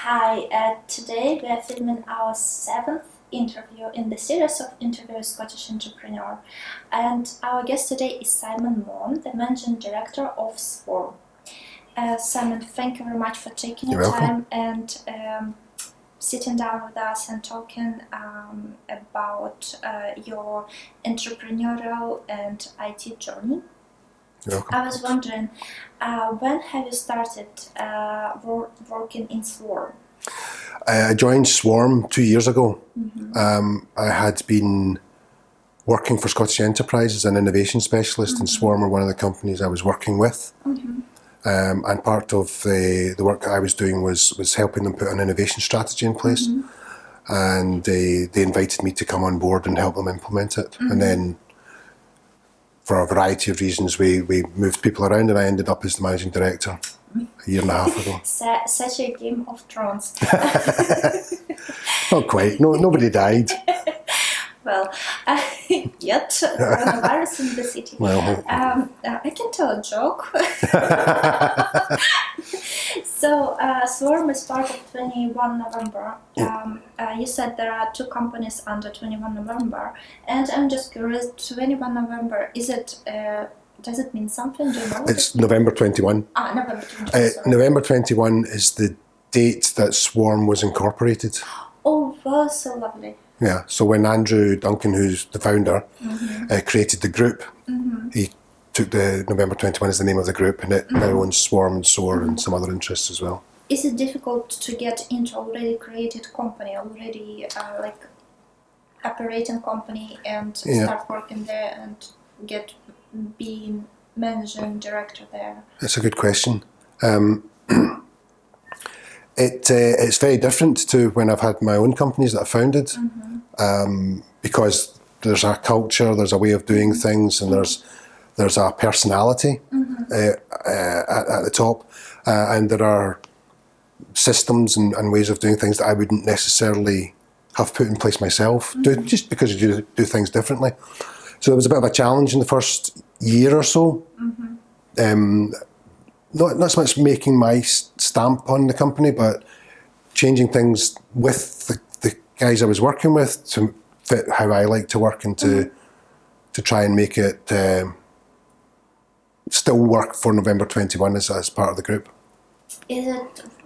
Hi, today we are filming our 7th interview in the series of interviews Scottish entrepreneur. And our guest today is Simon Mone, the managing director of Swarm. Simon, thank you very much for taking your time and sitting down with us and talking about your entrepreneurial and IT journey. You're welcome. I was wondering, when have you started working in Swarm? I joined Swarm 2 years ago. I had been working for Scottish Enterprise as an innovation specialist, and Swarm were one of the companies I was working with. And part of the work that I was doing was helping them put an innovation strategy in place. And they invited me to come on board and help them implement it. And then, for a variety of reasons, we moved people around, and I ended up as the managing director a year and a half ago. Such a Game of Thrones. Not quite. No, nobody died. Well, yet coronavirus in the city. Well, I can tell a joke. So, Swarm is part of 21 November. You said there are 2 companies under 21 November, and I'm just curious, 21 November, is it, does it mean something? Do you know? it's November 21. November 21. November 21 is the date that Swarm was incorporated. Oh, wow, so lovely. Yeah, so when Andrew Duncan, who's the founder, created the group, he took the November 21 as the name of the group, and it now owns Swarm and Soar and some other interests as well. Is it difficult to get into already created company, already like operating company, and start working there and get being managing director there? That's a good question. It's very different to when I've had my own companies that I founded, because there's a culture, there's a way of doing things, and there's a personality at the top, and there are systems and ways of doing things that I wouldn't necessarily have put in place myself, just because you do things differently. So it was a bit of a challenge in the first year or so. Not so much making my stamp on the company, but changing things with the guys I was working with to fit how I like to work, and to try and make it still work for November 21 as part of the group.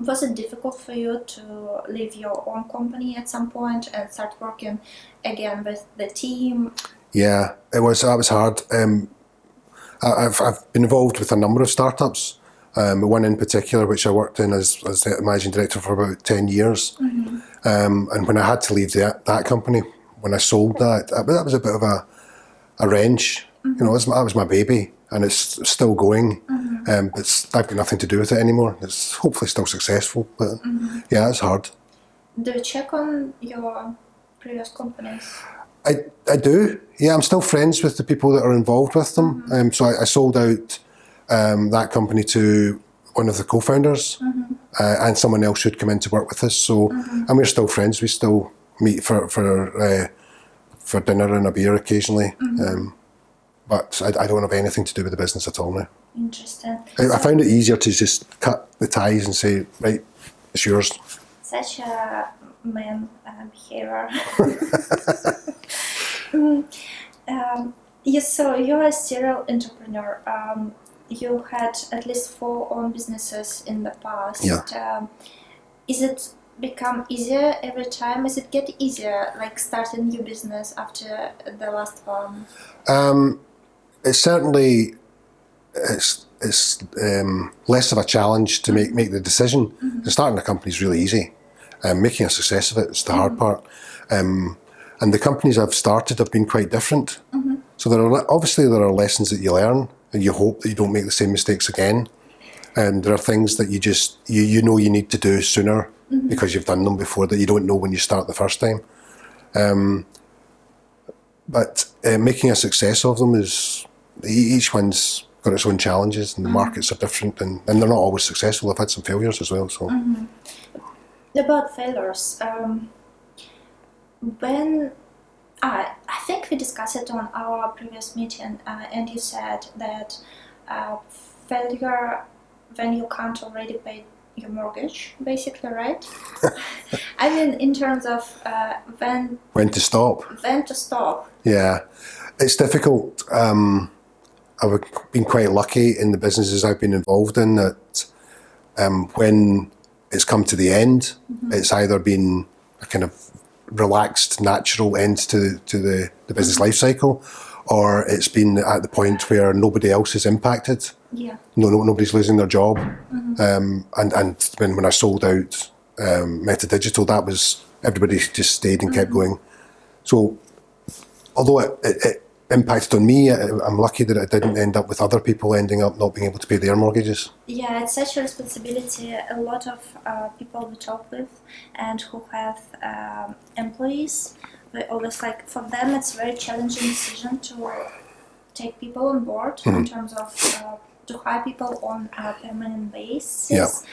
Was it difficult for you to leave your own company at some point and start working again with the team? Yeah, that was hard. I've been involved with a number of startups. One in particular, which I worked in as the managing director for about 10 years. And when I had to leave that company, when I sold that was a bit of a wrench. You know, that was my baby, and it's still going. I've got nothing to do with it anymore. It's hopefully still successful, but yeah, it's hard. Do you check on your previous companies? I do. Yeah, I'm still friends with the people that are involved with them. So I sold out that company to one of the co-founders, and someone else should come in to work with us. So, and we're still friends. We still meet for dinner and a beer occasionally. But I don't have anything to do with the business at all now. Interesting. I found it easier to just cut the ties and say, right, it's yours. Such a man behavior. So you're a serial entrepreneur. You had at least 4 own businesses in the past. Yeah. Is it become easier every time? Is it get easier, like starting a new business after the last one? It's certainly it's less of a challenge to make the decision. Starting a company is really easy. Making a success of it is the hard part. And the companies I've started have been quite different. So there are lessons that you learn, and you hope that you don't make the same mistakes again. And there are things that you know you need to do sooner because you've done them before, that you don't know when you start the first time. But making a success of them each one's got its own challenges, and the markets are different, and they're not always successful. I've had some failures as well. So about failures, when I think we discussed it on our previous meeting, and you said that failure when you can't already pay your mortgage, basically, right? I mean, in terms of when to stop. When to stop. Yeah, it's difficult. I've been quite lucky in the businesses I've been involved in that when it's come to the end, it's either been a kind of relaxed, natural end to the business life cycle, or it's been at the point where nobody else is impacted. Yeah. Nobody's losing their job. And when I sold out Meta Digital, that was, everybody just stayed and kept going. So although it impacted on me, I'm lucky that it didn't end up with other people ending up not being able to pay their mortgages. Yeah, it's such a responsibility. A lot of people we talk with and who have employees, they always like, for them it's a very challenging decision to take people on board in terms of to hire people on a permanent basis,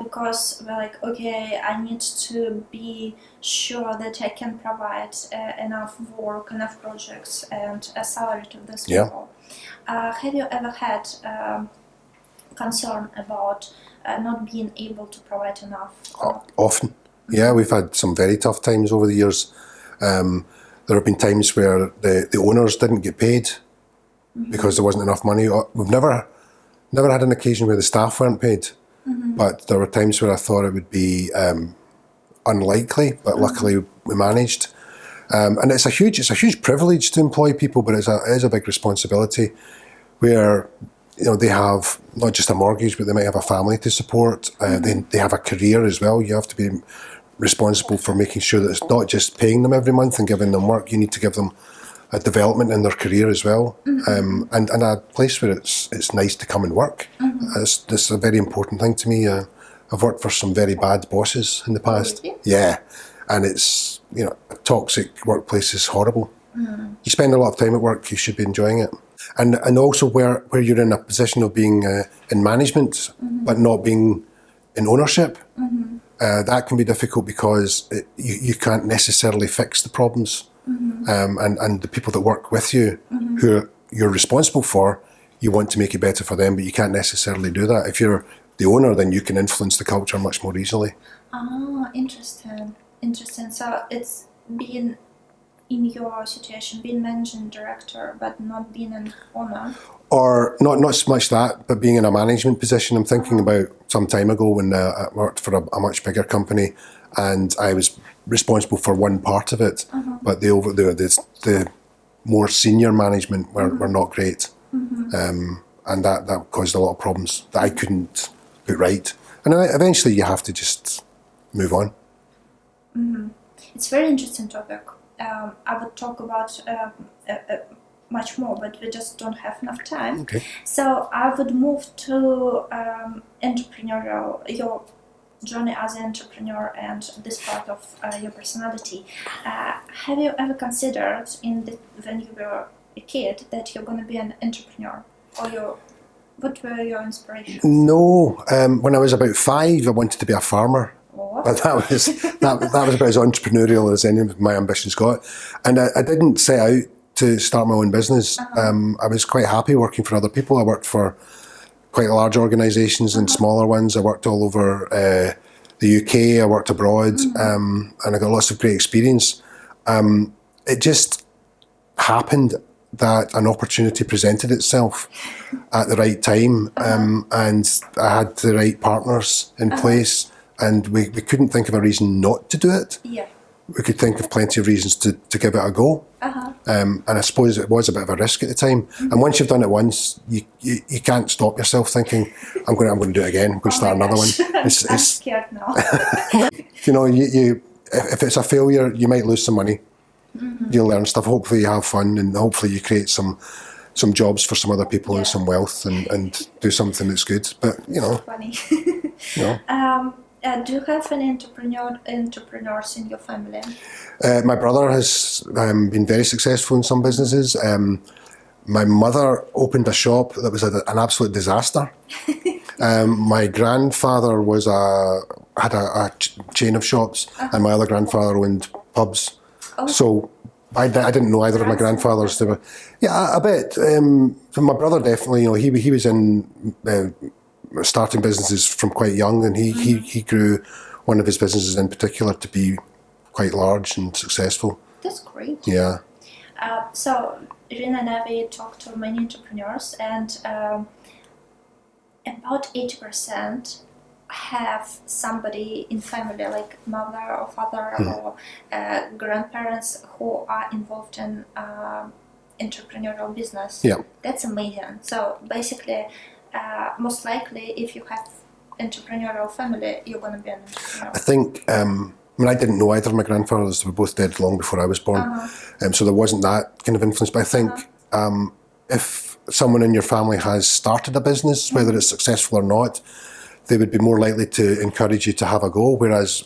because we're like, okay, I need to be sure that I can provide enough work, enough projects, and a salary to these people. Have you ever had concern about not being able to provide enough? Often. Yeah, we've had some very tough times over the years. There have been times where the owners didn't get paid because there wasn't enough money. We've never had an occasion where the staff weren't paid, but there were times where I thought it would be unlikely, but luckily we managed. And it's a huge privilege to employ people, but it is a big responsibility where, you know, they have not just a mortgage, but they might have a family to support. They have a career as well. You have to be responsible for making sure that it's not just paying them every month and giving them work. You need to give them a development in their career as well, and a place where it's nice to come and work. It's a very important thing to me. I've worked for some very bad bosses in the past. Really? Yeah, and it's, you know, a toxic workplace is horrible. You spend a lot of time at work, you should be enjoying it. And also where you're in a position of being in management, but not being in ownership, that can be difficult because you can't necessarily fix the problems. And the people that work with you, who you're responsible for, you want to make it better for them, but you can't necessarily do that. If you're the owner, then you can influence the culture much more easily. Oh, interesting. So it's being, in your situation, being managing director, but not being an owner? Or not so much that, but being in a management position. I'm thinking about some time ago when I worked for a much bigger company, and I was responsible for one part of it, but the more senior management were not great, and that caused a lot of problems that I couldn't put right. And eventually, you have to just move on. It's a very interesting topic. I would talk about much more, but we just don't have enough time. Okay. So I would move to your journey as an entrepreneur and this part of your personality. Have you ever considered when you were a kid that you're going to be an entrepreneur, or what were your inspirations? No, when I was about 5, I wanted to be a farmer. But that was about as entrepreneurial as any of my ambitions got, and I didn't set out to start my own business. I was quite happy working for other people. I worked for quite large organisations and smaller ones. I worked all over the UK. I worked abroad, and I got lots of great experience. It just happened that an opportunity presented itself at the right time, and I had the right partners in place. And we couldn't think of a reason not to do it. Yeah. We could think of plenty of reasons to give it a go. And I suppose it was a bit of a risk at the time. And once you've done it once, you can't stop yourself thinking, I'm going to do it again. I'm going to start another one. I'm scared now. You know, if it's a failure, you might lose some money. You'll learn stuff. Hopefully you have fun, and hopefully you create some jobs for some other people and some wealth, and do something that's good. But, you know. Funny. You know. Do you have any entrepreneurs in your family? My brother has been very successful in some businesses. My mother opened a shop that was an absolute disaster. My grandfather had a chain of shops, and my other grandfather owned pubs. Oh. So I didn't know either of my grandfathers. They were, yeah, a bit. My brother definitely. You know, he was in starting businesses from quite young, and he grew one of his businesses in particular to be quite large and successful. That's great. Yeah. So Irina and I talked to many entrepreneurs, and about 80% have somebody in family, like mother or father or grandparents, who are involved in entrepreneurial business. Yeah. That's amazing. So basically, most likely, if you have entrepreneurial family, you're going to be an entrepreneur. I think, I mean, I didn't know either of my grandfathers. They were both dead long before I was born. So there wasn't that kind of influence. But I think if someone in your family has started a business, whether it's successful or not, they would be more likely to encourage you to have a go. Whereas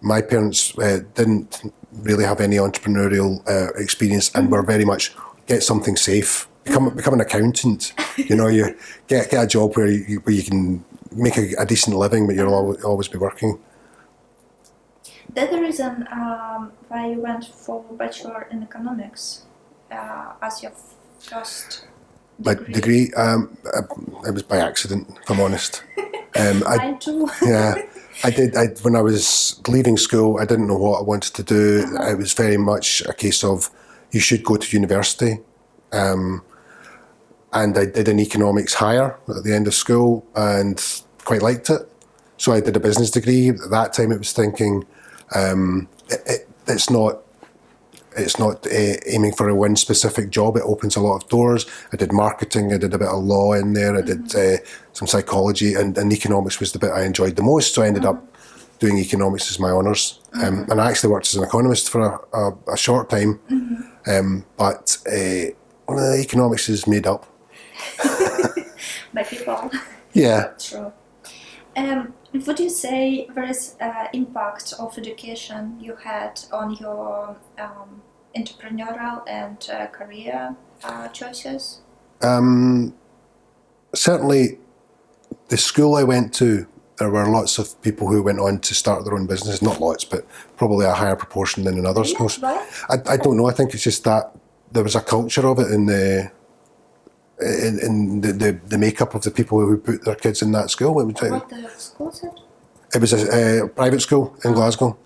my parents didn't really have any entrepreneurial experience and were very much, get something safe, become an accountant. You know, you get a job where you can make a decent living, but you'll always be working. That's the reason why you went for Bachelor in Economics as your first degree. My degree, it was by accident, if I'm honest. Mine too. Yeah, I did. When I was leaving school, I didn't know what I wanted to do. It was very much a case of you should go to university. And I did an economics higher at the end of school and quite liked it. So I did a business degree. At that time, it was thinking it's not aiming for a one specific job. It opens a lot of doors. I did marketing. I did a bit of law in there. I did some psychology, and economics was the bit I enjoyed the most. So I ended up doing economics as my honours. And I actually worked as an economist for a short time. But economics is made up. By people. Yeah. True. Would you say there is impact of education you had on your entrepreneurial and career choices? Certainly, the school I went to, there were lots of people who went on to start their own business. Not lots, but probably a higher proportion than in other schools. Right? I don't know. I think it's just that there was a culture of it in the makeup of the people who put their kids in that school. What the school said? It was a private school in Glasgow.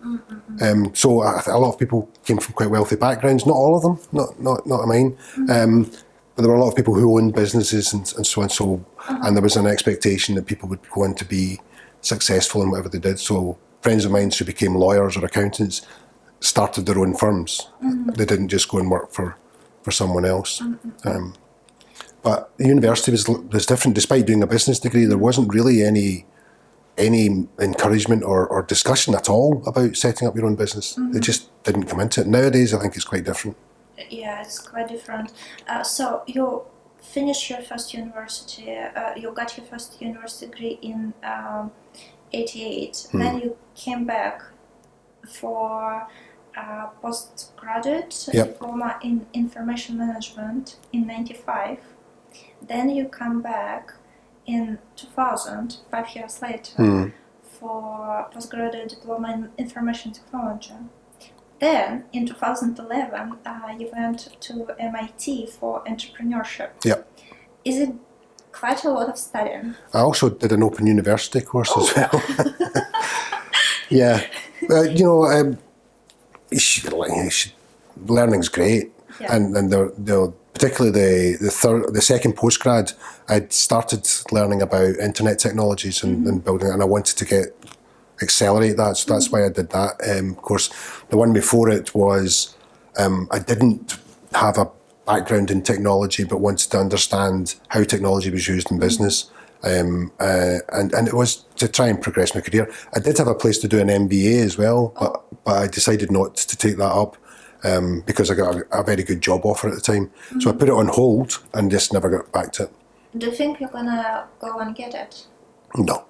So a lot of people came from quite wealthy backgrounds. Not all of them, not mine. But there were a lot of people who owned businesses and so on. So, and there was an expectation that people would go on to be successful in whatever they did. So friends of mine who became lawyers or accountants started their own firms. They didn't just go and work for someone else. But the university was different. Despite doing a business degree, there wasn't really any encouragement or discussion at all about setting up your own business. It just didn't come into it. Nowadays, I think it's quite different. Yeah, it's quite different. So you finished your first university, you got your first university degree in 88. Then you came back for postgraduate diploma in information management in 95. Then you come back in 2000, 5 years later, for postgraduate diploma in information technology. Then, in 2011, you went to MIT for entrepreneurship. Yeah. Is it quite a lot of studying? I also did an open university course as well. Yeah. You know, learning's great. Yeah. And particularly the second postgrad, I'd started learning about internet technologies and building, and I wanted to accelerate that, so that's why I did that course. The one before it was, I didn't have a background in technology, but wanted to understand how technology was used in business, and it was to try and progress my career. I did have a place to do an MBA as well, but I decided not to take that up. Because I got a very good job offer at the time. So I put it on hold and just never got back to it. Do you think you're gonna go and get it? No.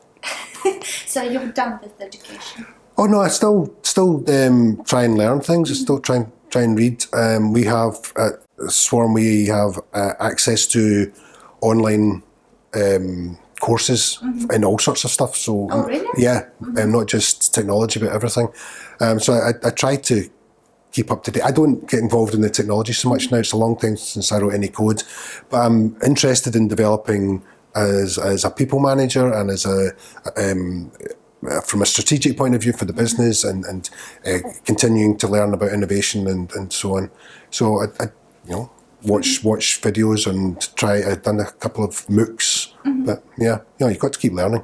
So you're done with education? Oh no, I still try and learn things. I still try and read. We have at Swarm, we have access to online courses in all sorts of stuff. So really? Yeah, not just technology but everything. So I try to keep up to date. I don't get involved in the technology so much now. It's a long time since I wrote any code, but I'm interested in developing as a people manager and as from a strategic point of view for the business, and continuing to learn about innovation and so on. So I watch videos and I've done a couple of MOOCs, but you've got to keep learning.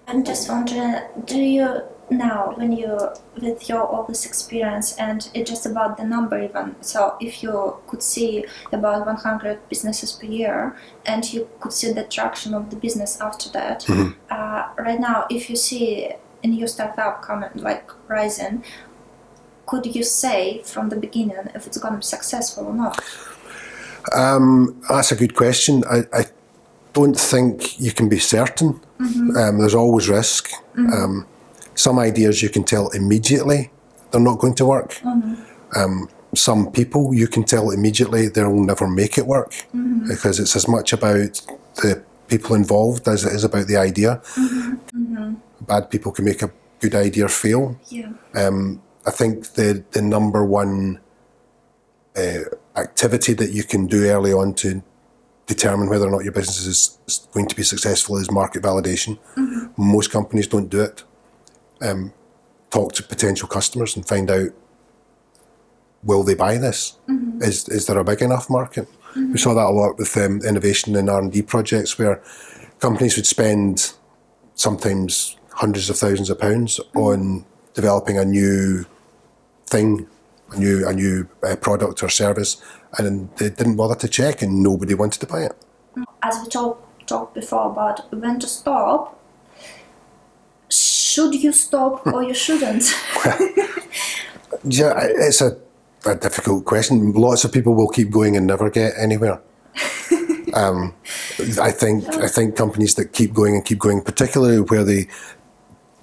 I'm just wondering, do you now, when you, with your all this experience, and it's just about the number even, so if you could see about 100 businesses per year, and you could see the traction of the business after that, right now, if you see a new startup coming, like rising, could you say from the beginning if it's going to be successful or not? That's a good question. I don't think you can be certain. There's always risk. Some ideas you can tell immediately they're not going to work. Some people you can tell immediately they'll never make it work, because it's as much about the people involved as it is about the idea. Bad people can make a good idea fail. I think the number one activity that you can do early on to determine whether or not your business is going to be successful is market validation. Most companies don't do it. Talk to potential customers and find out, will they buy this? Is there a big enough market? We saw that a lot with innovation and R&D projects, where companies would spend sometimes hundreds of thousands of pounds on developing a new thing, a new product or service, and they didn't bother to check, and nobody wanted to buy it. As we talked before about when to stop, should you stop or you shouldn't? Yeah, it's a difficult question. Lots of people will keep going and never get anywhere. I think companies that keep going, particularly where they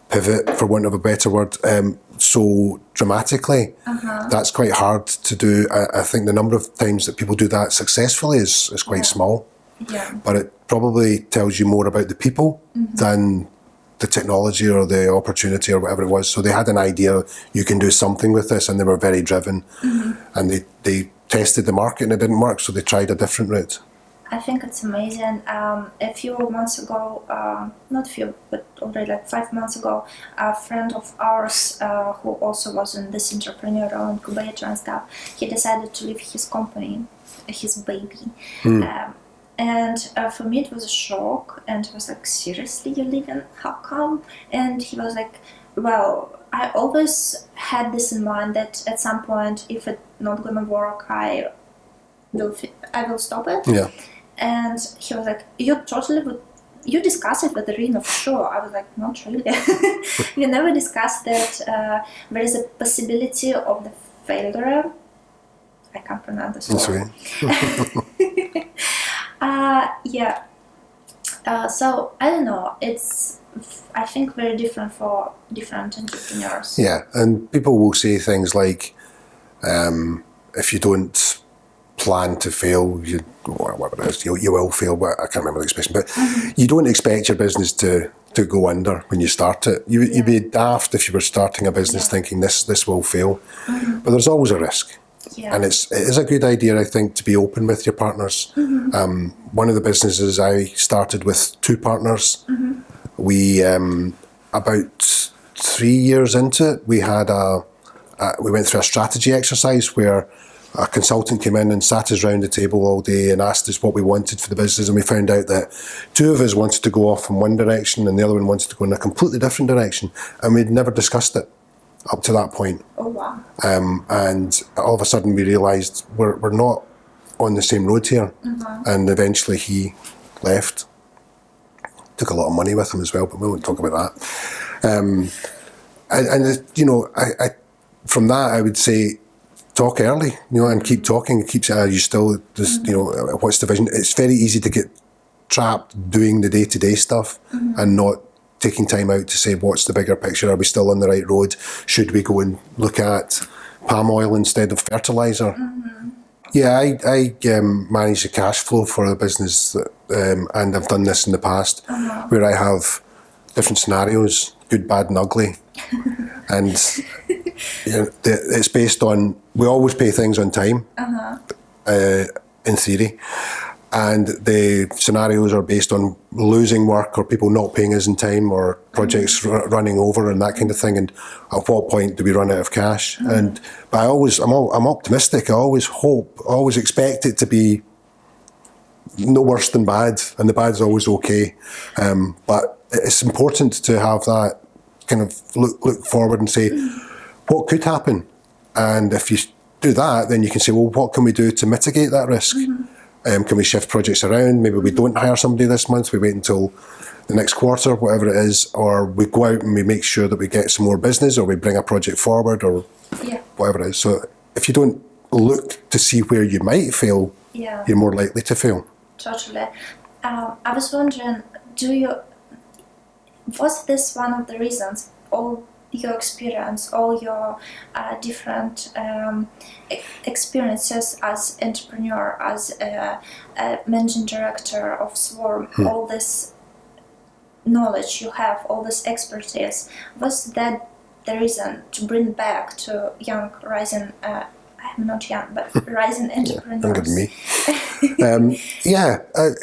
pivot, for want of a better word, so dramatically, that's quite hard to do. I think the number of times that people do that successfully is quite small. But it probably tells you more about the people than the technology or the opportunity or whatever it was. So they had an idea, you can do something with this, and they were very driven. And they tested the market and it didn't work, so they tried a different route. I think it's amazing. A few months ago, not few, but already like 5 months ago, a friend of ours who also was in this entrepreneurial incubator and stuff, he decided to leave his company, his baby. And for me it was a shock, and I was like, seriously, you're leaving? How come? And he was like, well, I always had this in mind that at some point, if it's not gonna work, I will stop it. And he was like, you discuss it with the Reno for sure. I was like, not really. We never discussed that there is a possibility of the failure. I can't pronounce this word. So I don't know, it's, I think, very different for different entrepreneurs. Yeah, and people will say things like, if you don't plan to fail, whatever it is, you will fail. But I can't remember the expression, but you don't expect your business to go under when you start it. You'd be daft if you were starting a business thinking this will fail. But there's always a risk. And it is a good idea, I think, to be open with your partners. One of the businesses I started with 2 partners. We about 3 years into it, we went through a strategy exercise where a consultant came in and sat us round the table all day and asked us what we wanted for the business, and we found out that 2 of us wanted to go off in one direction and the other one wanted to go in a completely different direction, and we'd never discussed it up to that point. Oh wow. And all of a sudden we realised we're not on the same road here. And eventually he left. Took a lot of money with him as well, but we won't talk about that. I from that I would say, talk early, and keep talking, and keep saying, are you still, what's the vision? It's very easy to get trapped doing the day-to-day stuff and not taking time out to say, what's the bigger picture? Are we still on the right road? Should we go and look at palm oil instead of fertiliser? Yeah, I manage the cash flow for the business, and I've done this in the past, where I have different scenarios, good, bad and ugly. And it's based on, we always pay things on time, in theory. and the scenarios are based on losing work or people not paying us in time or projects running over and that kind of thing. And at what point do we run out of cash? And but I'm optimistic. I always hope, I always expect it to be no worse than bad, and the bad's always okay. But it's important to have that kind of look forward and say, what could happen? And if you do that, then you can say, well, what can we do to mitigate that risk? Can we shift projects around? Maybe we don't hire somebody this month, we wait until the next quarter, whatever it is, or we go out and we make sure that we get some more business, or we bring a project forward, or whatever it is. So if you don't look to see where you might fail, you're more likely to fail. Totally. I was wondering, was this one of the reasons, all your experience, all your different experiences as entrepreneur, as a managing director of Swarm, all this knowledge you have, all this expertise, was that the reason to bring back to young rising, I'm not young, but rising entrepreneurs? Younger than me.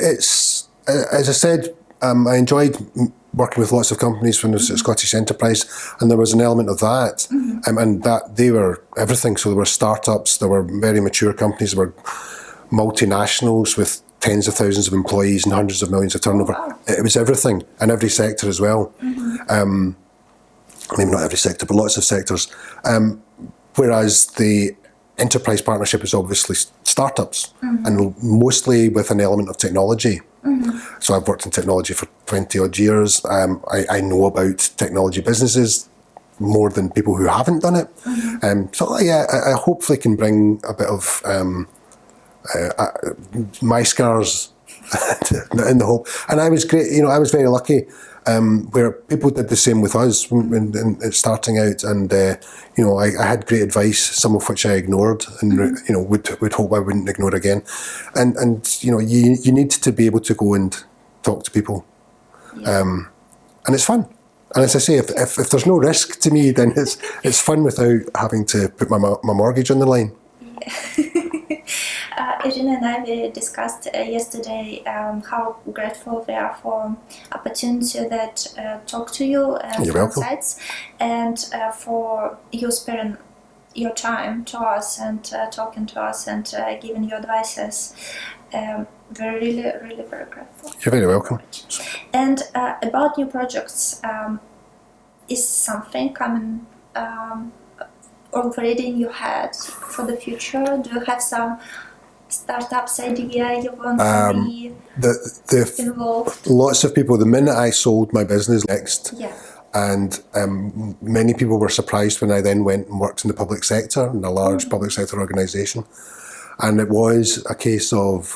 It's, as I said, I enjoyed working with lots of companies when I was at Scottish Enterprise, and there was an element of that, and that they were everything. So there were startups, there were very mature companies, there were multinationals with tens of thousands of employees and hundreds of millions of turnover. It was everything, and every sector as well. Maybe not every sector, but lots of sectors. Whereas the enterprise partnership is obviously startups, and mostly with an element of technology. So I've worked in technology for 20 odd years. I know about technology businesses more than people who haven't done it. I hopefully can bring a bit of my scars in the hope. And I was great, I was very lucky where people did the same with us when starting out, and I had great advice, some of which I ignored, and would hope I wouldn't ignore again. And you need to be able to go and talk to people, and it's fun. And as I say, if there's no risk to me, then it's fun without having to put my mortgage on the line. Irina and I, we discussed yesterday how grateful we are for opportunity that talk to you and insights, and for you sparing your time to us and talking to us and giving your advices. We're really, really very grateful. You're very welcome. And about new projects, is something coming already in your head for the future? Do you have some startups idea you want to be involved? Lots of people, the minute I sold my business next, and many people were surprised when I then went and worked in the public sector, in a large public sector organisation. And it was a case of,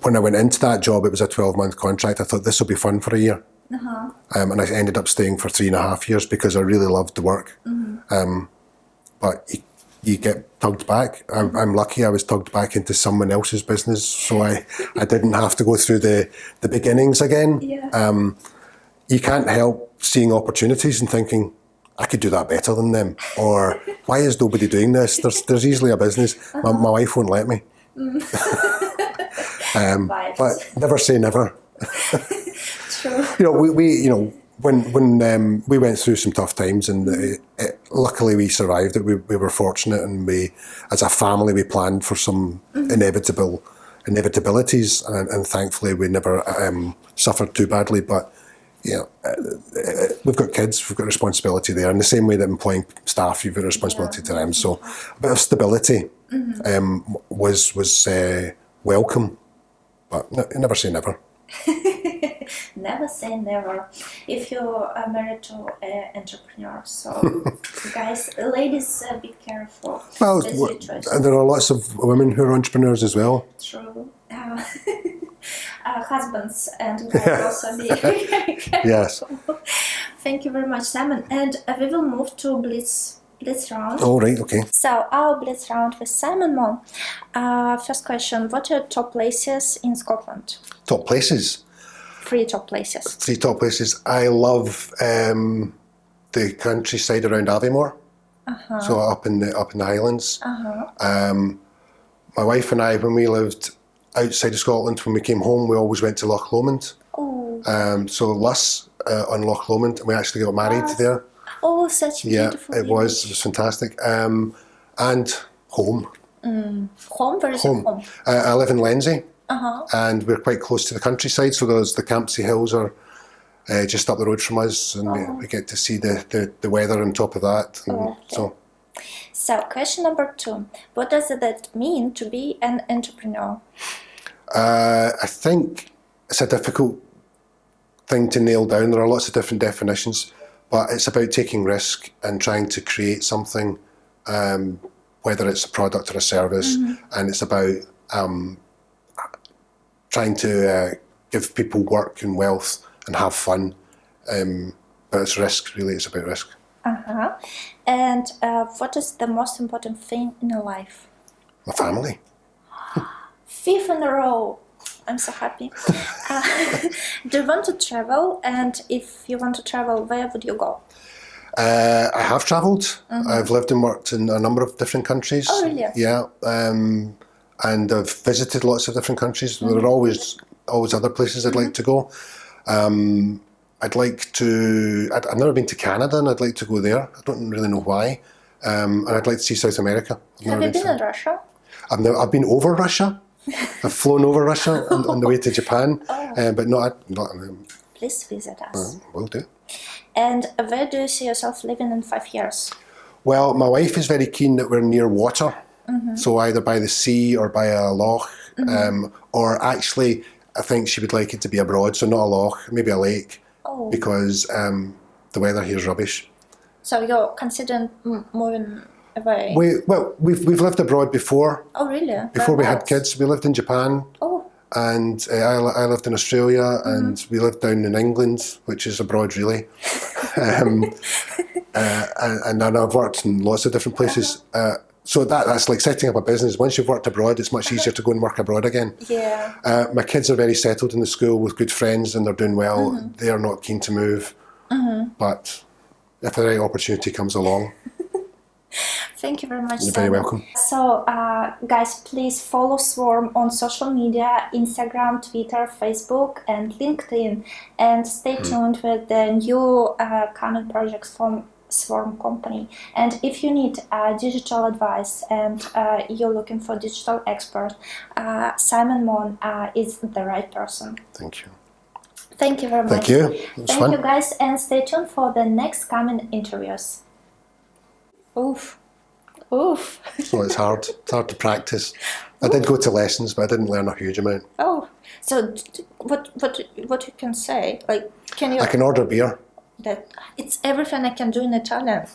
when I went into that job, it was a 12-month contract. I thought this will be fun for a year. And I ended up staying for 3.5 years because I really loved the work. But you get tugged back. I'm lucky I was tugged back into someone else's business, so I didn't have to go through the beginnings again. You can't help seeing opportunities and thinking, I could do that better than them, or why is nobody doing this? There's easily a business. My wife won't let me. But never say never. True. When we went through some tough times, and luckily we survived it. We were fortunate, and we, as a family, we planned for some inevitabilities, and thankfully we never suffered too badly. But we've got kids, we've got responsibility there. In the same way that employing staff, you've got a responsibility to them. So a bit of stability was welcome, but never say never. Never say never if you're married to an entrepreneur. So, guys, ladies, be careful. Well, and there are lots of women who are entrepreneurs as well. True. Husbands and guys also be very careful. Yes. Thank you very much, Simon. And we will move to Blitz round. Oh, right, okay. So, our Blitz round with Simon Mone. First question, what are top places in Scotland? Top places? 3 top places. 3 top places. I love the countryside around Aviemore. So up in the Highlands. my wife and I, when we lived outside of Scotland, when we came home, we always went to Loch Lomond. Oh. So Luss on Loch Lomond, and we actually got married there. Oh, such beautiful. Yeah, it was fantastic. And home. Home? Where is your home? I live in Lenzie, and we're quite close to the countryside. So there's the Campsie Hills are just up the road from us, and we get to see the weather on top of that. And So, question number 2. What does it mean to be an entrepreneur? I think it's a difficult thing to nail down. There are lots of different definitions, but it's about taking risk and trying to create something, whether it's a product or a service, and it's about trying to give people work and wealth and have fun. But it's risk, really. It's about risk. And what is the most important thing in your life? My family. 5th in a row. I'm so happy. Do you want to travel? And if you want to travel, where would you go? I have travelled. I've lived and worked in a number of different countries. Oh, really? Yeah. And I've visited lots of different countries. There are always other places I'd like to go. I'd like to. I've never been to Canada, and I'd like to go there. I don't really know why. And I'd like to see South America. Have you been in Russia? I've been over Russia. I've flown over Russia on the way to Japan, but not. Please visit us. Will do. And where do you see yourself living in 5 years? Well, my wife is very keen that we're near water, so either by the sea or by a loch, or actually, I think she would like it to be abroad, so not a loch, maybe a lake, because the weather here is rubbish. So you're considering moving away? We've lived abroad before. Oh, really? Before we had kids, we lived in Japan. Oh. And I lived in Australia, and we lived down in England, which is abroad, really. And then I've worked in lots of different places. So that's like setting up a business. Once you've worked abroad, it's much easier to go and work abroad again. Yeah. My kids are very settled in the school with good friends, and they're doing well. They are not keen to move. But if the right opportunity comes along. Thank you very much. You're very welcome. So, guys, please follow Swarm on social media, Instagram, Twitter, Facebook, and LinkedIn. And stay tuned with the new coming projects from Swarm company. And if you need digital advice and you're looking for a digital expert, Simon Mone is the right person. Thank you. Thank you very much. Thank you. It was fun. Thank you, guys, and stay tuned for the next coming interviews. Oof. Oof. So it's hard. It's hard to practice. I did go to lessons, but I didn't learn a huge amount. Oh, so what you can say? Like, can you? I can order beer. That it's everything I can do in Italian,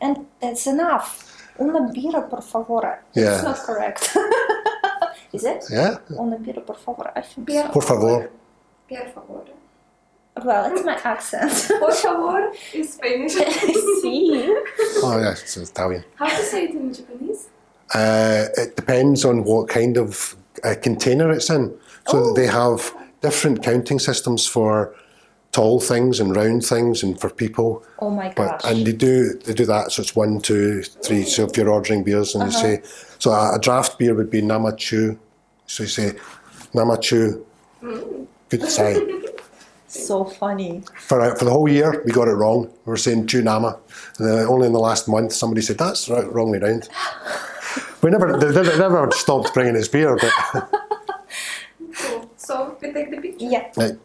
and that's enough. Una birra, por favore. Yeah. It's not correct. Is it? Yeah. Una birra, por favore. I think. Por favor. Per favore. Well, it's my accent. Por favor is Spanish. See. Oh yeah, it's Italian. How to say it in Japanese? It depends on what kind of container it's in. So they have different counting systems for tall things and round things and for people. Oh my gosh. And they do that. So it's 1, 2, 3. So if you're ordering beers and you say, so a draft beer would be Namachu. So you say Namachu. Good say. So funny. For the whole year, we got it wrong. We were saying Junama. And then only in the last month, somebody said, that's the wrong way round. They never stopped bringing us beer. But Cool. So we take the picture? Yeah. Right.